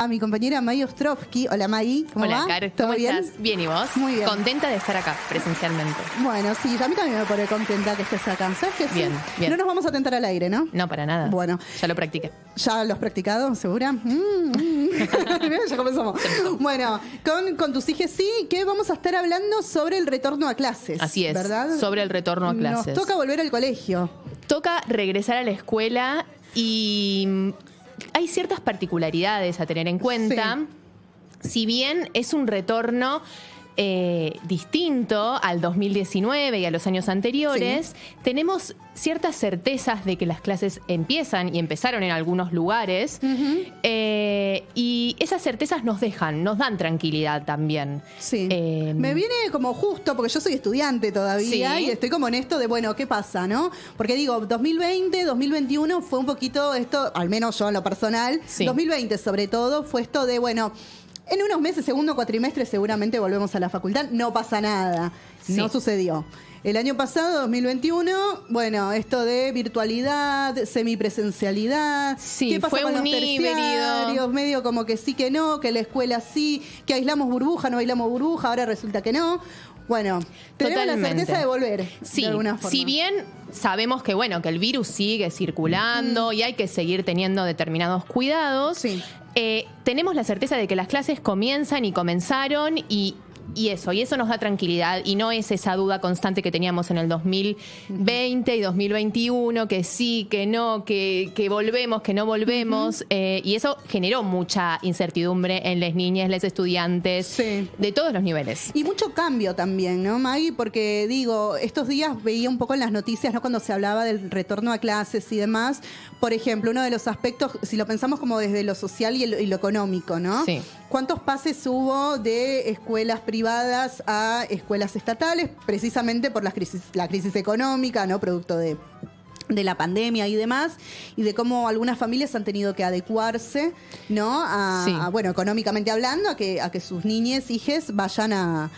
a mi compañera May Ostrovsky. Hola May, ¿cómo va? Hola, Car, ¿Todo ¿cómo bien? estás? Bien, ¿y vos? Muy bien. Contenta de estar acá, presencialmente. Bueno, sí, a mí también me pone contenta que estés acá. ¿Sabes qué? Bien, bien. No nos vamos a tentar al aire, ¿no? No, para nada. Bueno. Ya lo practiqué. ¿Ya lo has practicado? ¿Segura? Ya comenzamos. Bueno, con tus hijas sí, que vamos a estar hablando sobre el retorno a clases. Así es, ¿verdad? sobre el retorno a clases. Nos toca volver al colegio. Toca regresar a la escuela y hay ciertas particularidades a tener en cuenta. Si bien es un retorno distinto al 2019 y a los años anteriores, tenemos ciertas certezas de que las clases empiezan y empezaron en algunos lugares, y esas certezas nos dan tranquilidad también. Sí. Me viene como justo, porque yo soy estudiante todavía y estoy como en esto de, bueno, ¿qué pasa, no? Porque digo, 2020, 2021 fue un poquito esto, al menos yo en lo personal, 2020 sobre todo, fue esto de, bueno, en unos meses, segundo cuatrimestre, seguramente volvemos a la facultad. No pasa nada. No sucedió. El año pasado, 2021, bueno, esto de virtualidad, semipresencialidad. Sí, ¿qué pasa fue con los un terciarios? Medio como que sí, que no, que la escuela sí, que aislamos burbuja, no aislamos burbuja, ahora resulta que no. Bueno, tenemos la certeza de volver, de alguna forma. Si bien sabemos que, bueno, que el virus sigue circulando y hay que seguir teniendo determinados cuidados, tenemos la certeza de que las clases comienzan y comenzaron y eso nos da tranquilidad y no es esa duda constante que teníamos en el 2020 y 2021, que sí, que no, que volvemos, que no volvemos, y eso generó mucha incertidumbre en las niñas, los estudiantes, de todos los niveles. Y mucho cambio también, ¿no, Maggie? Porque digo, estos días veía un poco en las noticias, ¿no? Cuando se hablaba del retorno a clases y demás, por ejemplo, uno de los aspectos, si lo pensamos como desde lo social y lo económico, ¿no? Sí. ¿Cuántos pases hubo de escuelas privadas a escuelas estatales? Precisamente por la crisis económica, ¿no? Producto de la pandemia y demás, y de cómo algunas familias han tenido que adecuarse, ¿no? Bueno, económicamente hablando, a que sus niñes, hijes, vayan a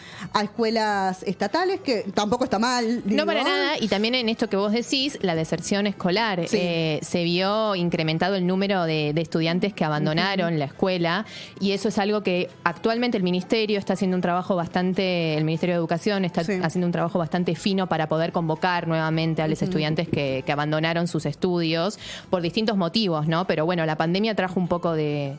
escuelas estatales, que tampoco está mal. No, para nada, y también en esto que vos decís, la deserción escolar. Se vio incrementado el número de estudiantes que abandonaron la escuela, y eso es algo que actualmente el Ministerio está haciendo un trabajo el Ministerio de Educación está haciendo un trabajo bastante fino para poder convocar nuevamente a los estudiantes que abandonaron sus estudios por distintos motivos, ¿no? Pero bueno, la pandemia trajo un poco de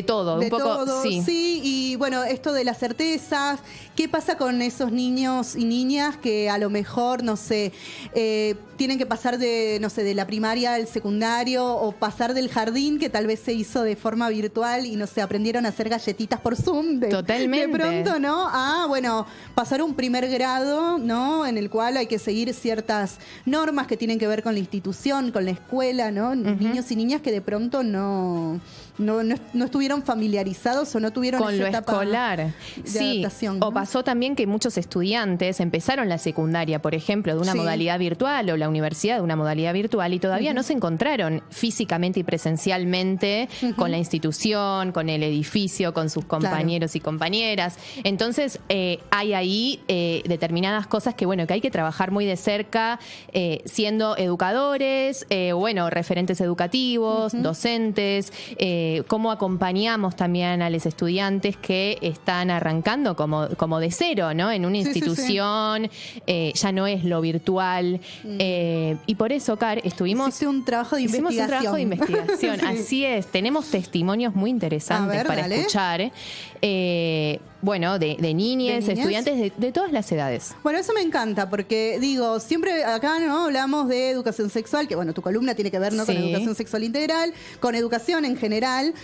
todo. De un poco, todo, sí, y bueno, esto de las certezas, ¿qué pasa con esos niños y niñas que a lo mejor, no sé, tienen que pasar de la primaria al secundario o pasar del jardín que tal vez se hizo de forma virtual y no sé, aprendieron a hacer galletitas por Zoom Totalmente. De pronto, ¿no? Bueno, pasar un primer grado, ¿no? En el cual hay que seguir ciertas normas que tienen que ver con la institución, con la escuela, ¿no? Niños y niñas que de pronto no estuvieron familiarizados o no tuvieron con esa lo etapa escolar. De adaptación, ¿no? O pasó también que muchos estudiantes empezaron la secundaria, por ejemplo, de una modalidad virtual, o la universidad de una modalidad virtual, y todavía no se encontraron físicamente y presencialmente con la institución, con el edificio, con sus compañeros y compañeras. Entonces, hay ahí determinadas cosas que hay que trabajar muy de cerca, siendo educadores, referentes educativos, docentes, cómo acompañamos también a los estudiantes que están arrancando como de cero, ¿no? En una institución, ya no es lo virtual. Y por eso, Car, hicimos un trabajo de investigación. Un trabajo de investigación, así es. Tenemos testimonios muy interesantes para escuchar. De niñas, estudiantes de todas las edades. Bueno, eso me encanta, porque digo, siempre acá no hablamos de educación sexual, que tu columna tiene que ver, ¿no? Con educación sexual integral, con educación en general.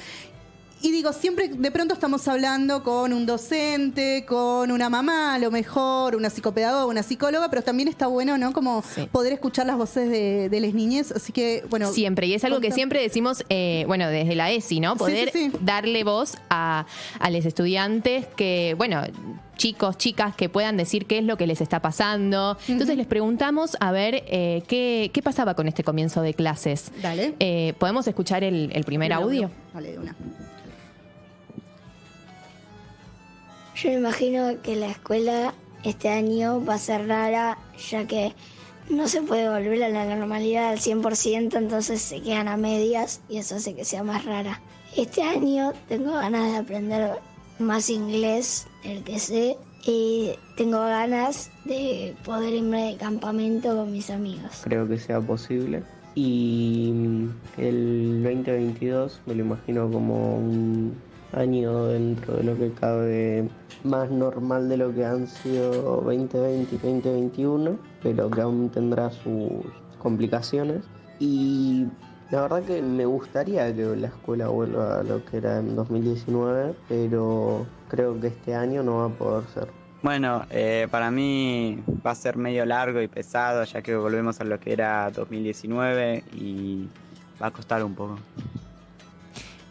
Y digo, siempre de pronto estamos hablando con un docente, con una mamá, a lo mejor, una psicopedagoga, una psicóloga, pero también está bueno, ¿no? Como poder escuchar las voces de las niñas. Así que, siempre, y es algo que siempre decimos, desde la ESI, ¿no? Poder darle voz a los estudiantes que, chicos, chicas, que puedan decir qué es lo que les está pasando. Entonces les preguntamos a ver qué pasaba con este comienzo de clases. Dale. ¿Podemos escuchar el primer audio? Dale, de una. Yo me imagino que la escuela este año va a ser rara, ya que no se puede volver a la normalidad al 100%, entonces se quedan a medias y eso hace que sea más rara. Este año tengo ganas de aprender más inglés del que sé y tengo ganas de poder irme de campamento con mis amigos. Creo que sea posible. Y el 2022 me lo imagino como un año dentro de lo que cabe más normal de lo que han sido 2020 y 2021, pero que aún tendrá sus complicaciones. Y la verdad que me gustaría que la escuela vuelva a lo que era en 2019, pero creo que este año no va a poder ser. Bueno, para mí va a ser medio largo y pesado, ya que volvemos a lo que era 2019 y va a costar un poco.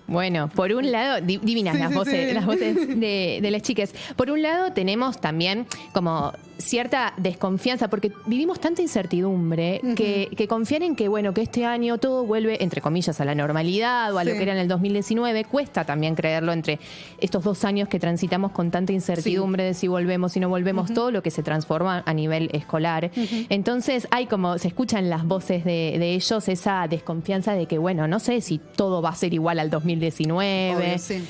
Bueno, por un lado, divinas Sí, las sí, voces, sí. las voces de las chicas. Por un lado tenemos también como cierta desconfianza, porque vivimos tanta incertidumbre que confiar en que, bueno, que este año todo vuelve, entre comillas, a la normalidad o a lo Sí. que era en el 2019, cuesta también creerlo entre estos 2 años que transitamos con tanta incertidumbre de si volvemos, si no volvemos, todo lo que se transforma a nivel escolar. Entonces hay como, se escuchan las voces de ellos esa desconfianza de que, bueno, no sé si todo va a ser igual al 2019. Obvio, sí.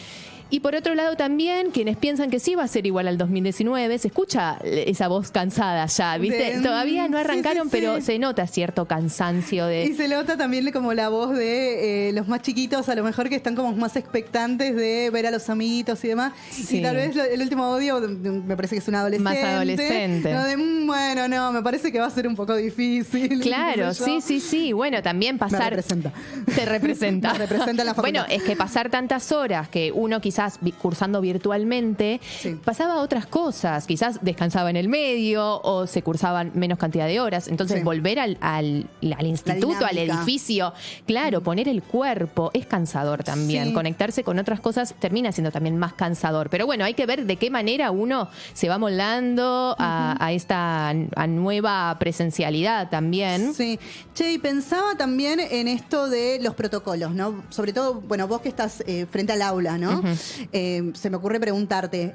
Y por otro lado también, quienes piensan que sí va a ser igual al 2019, se escucha esa voz cansada ya, ¿viste? Todavía no sí, arrancaron, sí, pero sí. se nota cierto cansancio Y de... se nota también como la voz de los más chiquitos, a lo mejor que están como más expectantes de ver a los amiguitos y demás. Sí. Y tal vez el último audio me parece que es un adolescente. Más adolescente. ¿No? De, bueno, no, me parece que va a ser un poco difícil. Claro, qué sé yo. sí. Bueno, también Me pasar... representa. Te representa. Me representa en la facultad. Bueno, es que pasar tantas horas que uno quizás cursando virtualmente, Sí. pasaba otras cosas. Quizás descansaba en el medio o se cursaban menos cantidad de horas. Entonces, Sí. volver al instituto, al dinámica. edificio, claro, poner el cuerpo es cansador también. Sí. Conectarse con otras cosas termina siendo también más cansador. Pero bueno, hay que ver de qué manera uno se va moldando a esta nueva presencialidad también. Sí. Che, y pensaba también en esto de los protocolos, ¿no? Sobre todo, bueno, vos que estás frente al aula, ¿no? Se me ocurre preguntarte,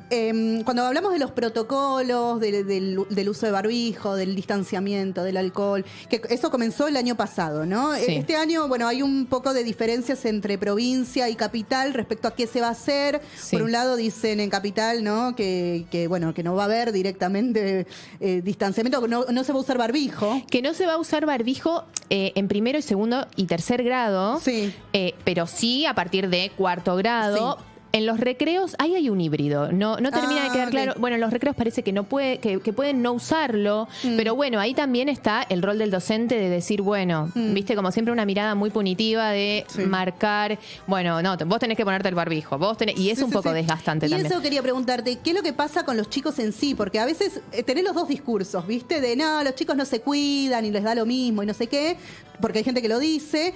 cuando hablamos de los protocolos, del uso de barbijo, del distanciamiento, del alcohol, que eso comenzó el año pasado, ¿no? Sí. Este año, bueno, hay un poco de diferencias entre provincia y capital respecto a qué se va a hacer. Sí. Por un lado dicen en capital, ¿no? Que bueno, que no va a haber directamente distanciamiento, no se va a usar barbijo. Que no se va a usar barbijo en primero y segundo y tercer grado, Sí. pero sí a partir de cuarto grado. Sí. En los recreos, ahí hay un híbrido. No termina de quedar ok. claro. Bueno, en los recreos parece que no puede, que pueden no usarlo, pero bueno, ahí también está el rol del docente de decir, bueno, viste, como siempre una mirada muy punitiva de Sí. marcar, bueno, no, vos tenés que ponerte el barbijo, y es Sí, un sí, poco sí. desgastante y también. eso quería preguntarte, ¿qué es lo que pasa con los chicos en sí? Porque a veces tenés los dos discursos, ¿viste? De no, los chicos no se cuidan y les da lo mismo y no sé qué, porque hay gente que lo dice,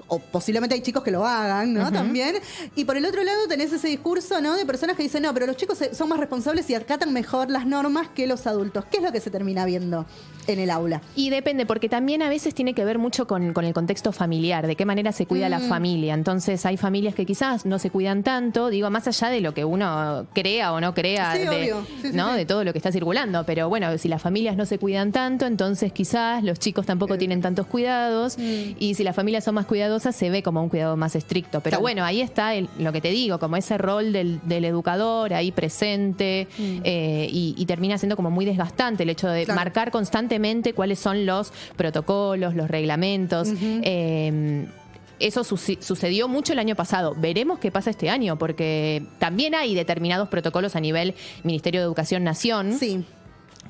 o posiblemente hay chicos que lo hagan, ¿no? También. Y por el otro lado tenés ese discurso, ¿no? De personas que dicen, no, pero los chicos son más responsables y acatan mejor las normas que los adultos. ¿Qué es lo que se termina viendo en el aula? Y depende, porque también a veces tiene que ver mucho con el contexto familiar, de qué manera se cuida la familia. Entonces hay familias que quizás no se cuidan tanto, digo, más allá de lo que uno crea o no crea, Sí, de, obvio. Sí, sí, ¿no? sí. de todo lo que está circulando. Pero bueno, si las familias no se cuidan tanto, entonces quizás los chicos tampoco tienen tantos cuidados. Y si las familias son más cuidadosas, se ve como un cuidado más estricto. Pero Claro. bueno, ahí está lo que te digo, como ese rol del educador ahí presente, y termina siendo como muy desgastante el hecho de Claro. marcar constantemente cuáles son los protocolos, los reglamentos. Eso sucedió mucho el año pasado. Veremos qué pasa este año, porque también hay determinados protocolos a nivel Ministerio de Educación Nación. Sí.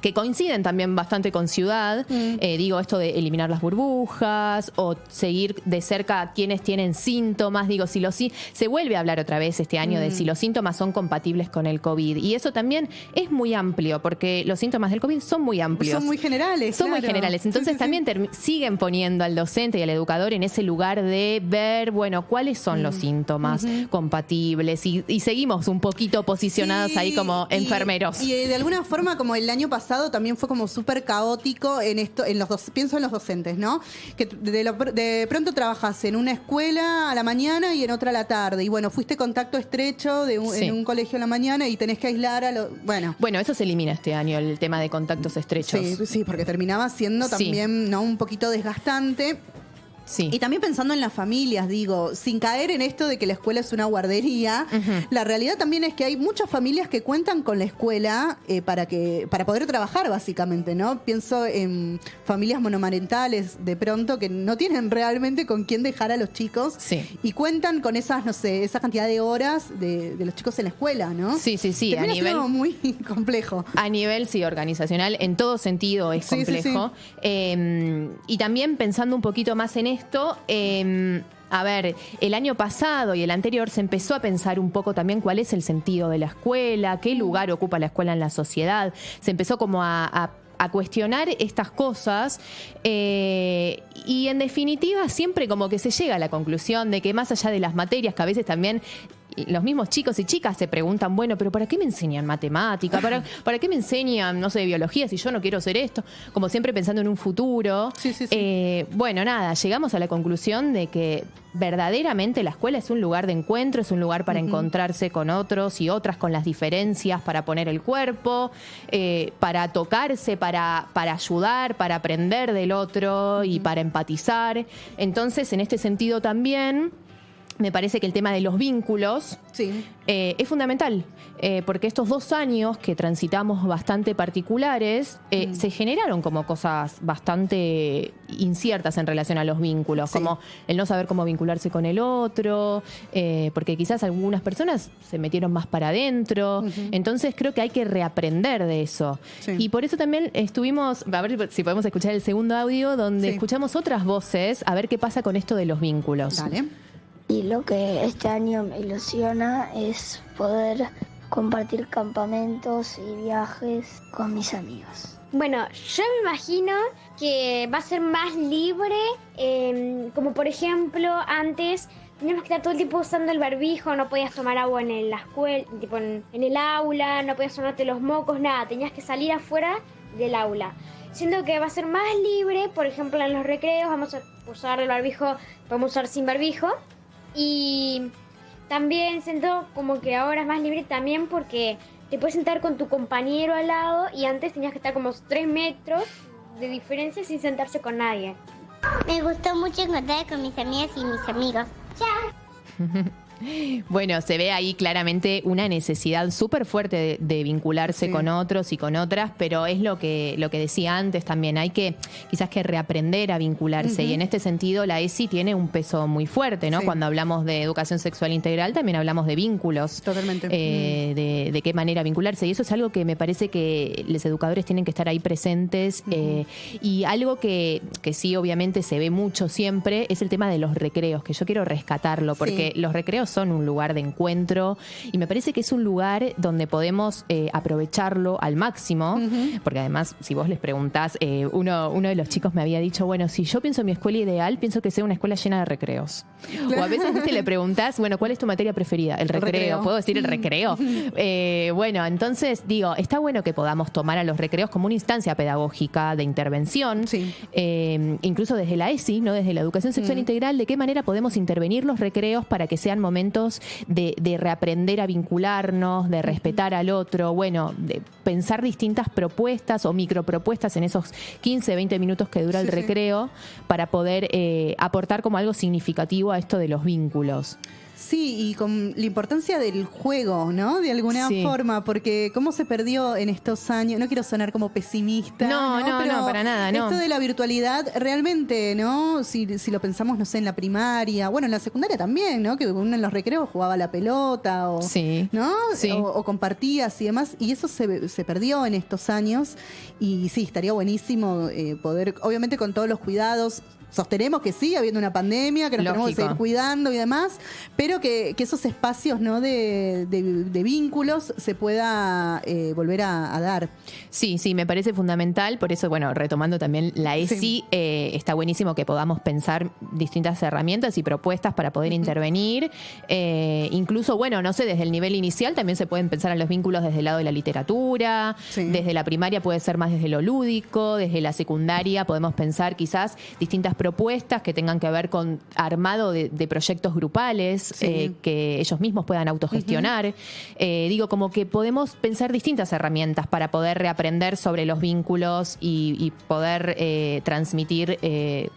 Que coinciden también bastante con ciudad. Digo, esto de eliminar las burbujas o seguir de cerca a quienes tienen síntomas. Digo, se vuelve a hablar otra vez este año de si los síntomas son compatibles con el COVID. Y eso también es muy amplio, porque los síntomas del COVID son muy amplios. Son muy generales. Son muy claro. generales. Sí, Entonces sí, sí. también siguen poniendo al docente y al educador en ese lugar de ver, bueno, cuáles son los síntomas compatibles. Y seguimos un poquito posicionados Sí, ahí como enfermeros. Y de alguna forma, como el año pasado también fue como súper caótico en esto, pienso en los docentes, ¿no? Que de pronto trabajas en una escuela a la mañana y en otra a la tarde. Y bueno, fuiste contacto estrecho Sí. en un colegio a la mañana y tenés que aislar a los. Bueno. Bueno, eso se elimina este año, el tema de contactos estrechos. Sí, porque terminaba siendo Sí. también, ¿no? Un poquito desgastante. Sí. Y también pensando en las familias, digo, sin caer en esto de que la escuela es una guardería, la realidad también es que hay muchas familias que cuentan con la escuela para poder trabajar, básicamente, ¿no? Pienso en familias monomarentales, de pronto, que no tienen realmente con quién dejar a los chicos y cuentan con esas, no sé, esa cantidad de horas de los chicos en la escuela, ¿no? Sí, a nivel muy complejo. A nivel, sí, organizacional, en todo sentido es complejo. Y también pensando un poquito más en esto, a ver, el año pasado y el anterior se empezó a pensar un poco también cuál es el sentido de la escuela, qué lugar ocupa la escuela en la sociedad. Se empezó como a cuestionar estas cosas y en definitiva siempre como que se llega a la conclusión de que más allá de las materias que a veces también los mismos chicos y chicas se preguntan, bueno, pero ¿para qué me enseñan matemática? ¿Para qué me enseñan, no sé, biología si yo no quiero hacer esto? Como siempre pensando en un futuro. Bueno, nada, llegamos a la conclusión de que verdaderamente la escuela es un lugar de encuentro, es un lugar para encontrarse con otros y otras con las diferencias, para poner el cuerpo, para tocarse, para ayudar, para aprender del otro y para empatizar. Entonces, en este sentido también me parece que el tema de los vínculos es fundamental, porque estos 2 años que transitamos bastante particulares, se generaron como cosas bastante inciertas en relación a los vínculos, como el no saber cómo vincularse con el otro, porque quizás algunas personas se metieron más para adentro, entonces creo que hay que reaprender de eso. Y por eso también estuvimos, a ver si podemos escuchar el segundo audio, donde escuchamos otras voces, a ver qué pasa con esto de los vínculos. Dale. Y lo que este año me ilusiona es poder compartir campamentos y viajes con mis amigos. Bueno, yo me imagino que va a ser más libre, como por ejemplo antes teníamos que estar todo el tiempo usando el barbijo, no podías tomar agua en la escuela, tipo en el aula, no podías sonarte los mocos, nada, tenías que salir afuera del aula. Siento que va a ser más libre, por ejemplo en los recreos vamos a usar el barbijo, podemos usar sin barbijo. Y también siento como que ahora es más libre también porque te puedes sentar con tu compañero al lado y antes tenías que estar como 3 metros de diferencia sin sentarse con nadie. Me gustó mucho encontrar con mis amigas y mis amigos. Chao. Bueno, se ve ahí claramente una necesidad súper fuerte de vincularse con otros y con otras, pero es lo que decía antes también, hay que quizás que reaprender a vincularse y en este sentido la ESI tiene un peso muy fuerte, ¿no? Cuando hablamos de educación sexual integral también hablamos de vínculos. Totalmente. De qué manera vincularse y eso es algo que me parece que los educadores tienen que estar ahí presentes y algo que sí obviamente se ve mucho siempre es el tema de los recreos, que yo quiero rescatarlo porque los recreos son un lugar de encuentro y me parece que es un lugar donde podemos aprovecharlo al máximo, porque además si vos les preguntás, uno de los chicos me había dicho, bueno, si yo pienso en mi escuela ideal, pienso que sea una escuela llena de recreos. O a veces le preguntás, bueno, ¿cuál es tu materia preferida? El recreo. ¿Puedo decir el recreo? Bueno, entonces digo, está bueno que podamos tomar a los recreos como una instancia pedagógica de intervención, incluso desde la ESI, ¿no? Desde la educación sexual integral, de qué manera podemos intervenir los recreos para que sean momentos de reaprender a vincularnos, de respetar al otro, bueno, de pensar distintas propuestas o micropropuestas en esos 15, 20 minutos que dura el recreo para poder aportar como algo significativo a esto de los vínculos. Sí, y con la importancia del juego, ¿no? De alguna forma, porque cómo se perdió en estos años, no quiero sonar como pesimista, pero para nada, no. Esto de la virtualidad, realmente, ¿no? Si lo pensamos, no sé, en la primaria, bueno, en la secundaria también, ¿no? Que uno en los recreos jugaba a la pelota, o, ¿no? O compartías y demás, y eso se perdió en estos años, y sí, estaría buenísimo poder, obviamente con todos los cuidados. Sostenemos que sí, habiendo una pandemia, que nos tenemos que seguir cuidando y demás, pero que esos espacios, ¿no? de vínculos se pueda volver a dar. Sí, me parece fundamental. Por eso, bueno, retomando también la ESI, está buenísimo que podamos pensar distintas herramientas y propuestas para poder intervenir. Incluso, bueno, no sé, desde el nivel inicial también se pueden pensar en los vínculos desde el lado de la literatura. Desde la primaria puede ser más desde lo lúdico. Desde la secundaria podemos pensar quizás distintas distintas propuestas que tengan que ver con armado de proyectos grupales, que ellos mismos puedan autogestionar. Digo, como que podemos pensar distintas herramientas para poder reaprender sobre los vínculos y poder transmitir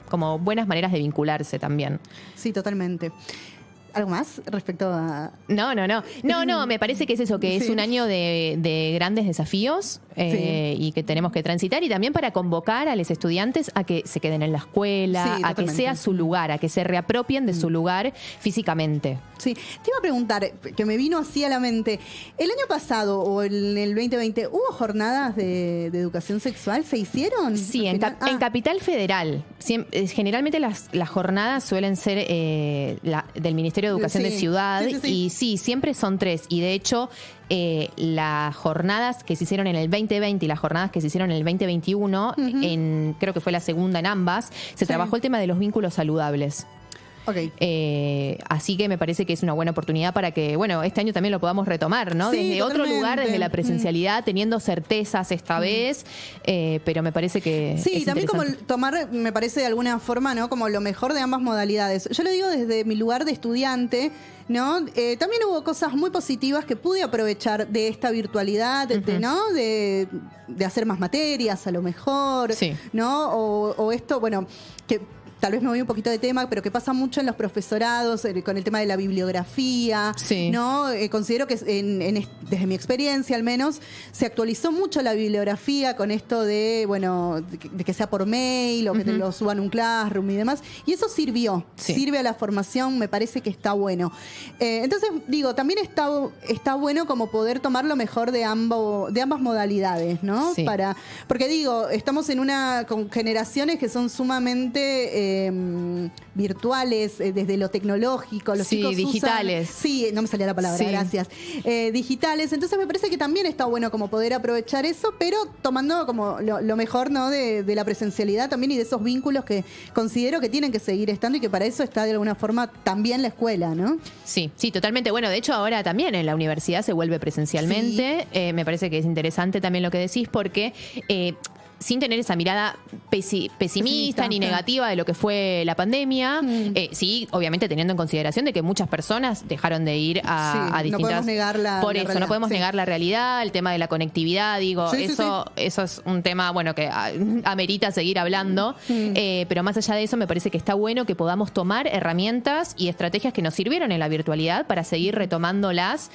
como buenas maneras de vincularse también. Sí, totalmente. ¿Algo más respecto a...? No, me parece que es eso, que es un año de grandes desafíos y que tenemos que transitar, y también para convocar a los estudiantes a que se queden en la escuela, a que sea su lugar, a que se reapropien de su lugar físicamente. Sí, te iba a preguntar, que me vino así a la mente, ¿el año pasado o en el 2020 hubo jornadas de educación sexual? ¿Se hicieron? Sí, en Capital Federal. Generalmente las jornadas suelen ser del Ministerio de Educación de Ciudad, y siempre son 3, y de hecho las jornadas que se hicieron en el 2020 y las jornadas que se hicieron en el 2021, creo que fue la segunda en ambas, se trabajó el tema de los vínculos saludables. Así que me parece que es una buena oportunidad para que, bueno, este año también lo podamos retomar, ¿no? Desde otro lugar, desde la presencialidad, teniendo certezas esta vez, pero me parece que sí, también como tomar, me parece de alguna forma, ¿no? Como lo mejor de ambas modalidades. Yo lo digo desde mi lugar de estudiante, ¿no? También hubo cosas muy positivas que pude aprovechar de esta virtualidad, ¿no? De hacer más materias, a lo mejor, ¿no? O esto, bueno, que tal vez me voy un poquito de tema, pero que pasa mucho en los profesorados con el tema de la bibliografía, ¿no? Considero que desde mi experiencia al menos se actualizó mucho la bibliografía con esto de, bueno, de que sea por mail o que te lo suban un Classroom y demás, y eso sirve a la formación, me parece que está bueno. Entonces, digo, también está bueno como poder tomar lo mejor de ambas modalidades, ¿no? Porque digo, estamos con generaciones que son sumamente virtuales, desde lo tecnológico, los chicos digitales. No me salía la palabra, gracias. Digitales, entonces me parece que también está bueno como poder aprovechar eso, pero tomando como lo mejor, ¿no? de la presencialidad también y de esos vínculos que considero que tienen que seguir estando y que para eso está de alguna forma también la escuela, ¿no? Sí, totalmente. Bueno, de hecho ahora también en la universidad se vuelve presencialmente. Me parece que es interesante también lo que decís, porque sin tener esa mirada pesimista ni negativa de lo que fue la pandemia, sí, obviamente teniendo en consideración de que muchas personas dejaron de ir a distintas... No podemos negar no podemos negar la realidad, el tema de la conectividad, digo, eso es un tema, bueno, que amerita seguir hablando, pero más allá de eso me parece que está bueno que podamos tomar herramientas y estrategias que nos sirvieron en la virtualidad para seguir retomándolas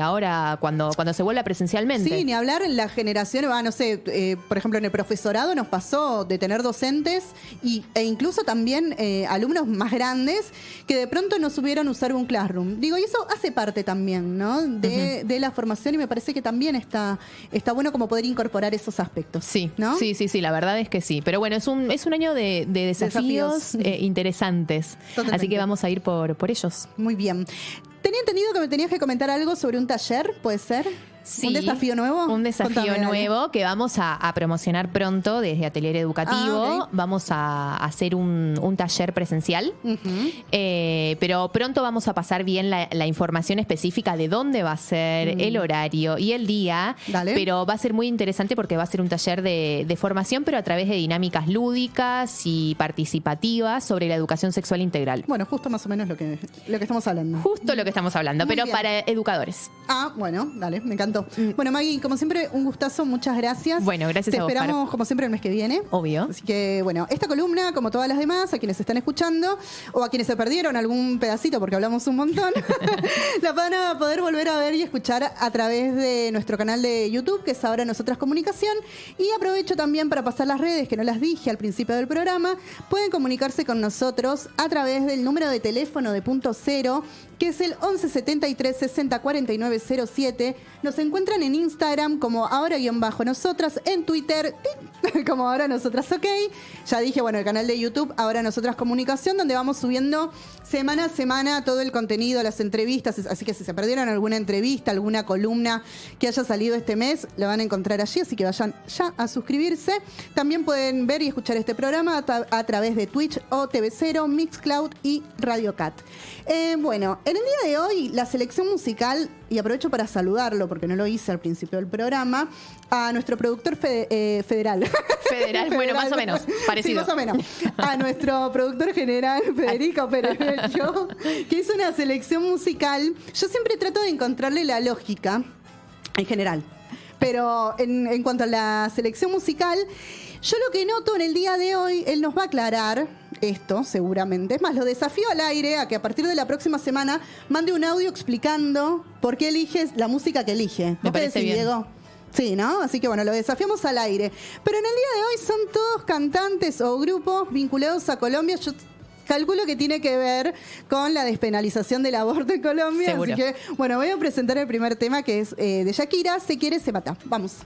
ahora cuando se vuelva presencialmente. Sí, ni hablar en la generación, no sé, por ejemplo en el profesorado nos pasó de tener docentes e incluso también alumnos más grandes que de pronto no supieron usar un Classroom. Digo, y eso hace parte también, ¿no? de la formación, y me parece que también está bueno como poder incorporar esos aspectos. Sí, ¿no? Sí, la verdad es que sí. Pero bueno, es un año de desafíos interesantes. Totalmente. Así que vamos a ir por ellos. Muy bien. Tenía entendido que me tenías que comentar algo sobre un taller, ¿puede ser? Sí, ¿Un desafío nuevo? Un desafío nuevo que vamos a promocionar pronto desde Atelier Educativo. Vamos a hacer un taller presencial, pero pronto vamos a pasar bien la información específica de dónde va a ser, el horario y el día. Dale. Pero va a ser muy interesante porque va a ser un taller de formación, pero a través de dinámicas lúdicas y participativas sobre la educación sexual integral. Bueno, justo más o menos lo que estamos hablando. Justo lo que estamos hablando, muy pero bien. Para educadores. Bueno, dale, me encantó. Bueno, Maggie, como siempre, un gustazo, muchas gracias. Bueno, gracias a vos. Te esperamos, como siempre, el mes que viene. Obvio. Así que, bueno, esta columna, como todas las demás, a quienes están escuchando o a quienes se perdieron algún pedacito porque hablamos un montón, la van a poder volver a ver y escuchar a través de nuestro canal de YouTube, que es Ahora Nosotras Comunicación. Y aprovecho también para pasar las redes, que no las dije al principio del programa. Pueden comunicarse con nosotros a través del número de teléfono de Punto Cero, que es el 11 73 60 49 07. Nos encuentran en Instagram como ahora-nosotras, en Twitter como Ahora Nosotras OK. Ya dije, bueno, el canal de YouTube Ahora Nosotras Comunicación, donde vamos subiendo semana a semana todo el contenido, las entrevistas. Así que si se perdieron alguna entrevista, alguna columna que haya salido este mes, la van a encontrar allí, así que vayan ya a suscribirse. También pueden ver y escuchar este programa a través de Twitch o TV0, Mixcloud y Radio Cat. Bueno, en el día de hoy la selección musical y aprovecho para saludarlo, porque no lo hice al principio del programa, a nuestro productor federal. Federal, bueno, más o menos, parecido. Sí, más o menos. A nuestro productor general, Federico Pérez Bello, que hizo una selección musical. Yo siempre trato de encontrarle la lógica, en general. Pero en cuanto a la selección musical, yo lo que noto en el día de hoy, él nos va a aclarar esto seguramente. Es más, lo desafío al aire a que a partir de la próxima semana mande un audio explicando por qué eliges la música que elige. Me parece bien. Diego? Sí, ¿no? Así que bueno, lo desafiamos al aire. Pero en el día de hoy son todos cantantes o grupos vinculados a Colombia. Yo calculo que tiene que ver con la despenalización del aborto en Colombia. Seguro. Así que, bueno, voy a presentar el primer tema, que es de Shakira, Se quiere, se mata. Vamos.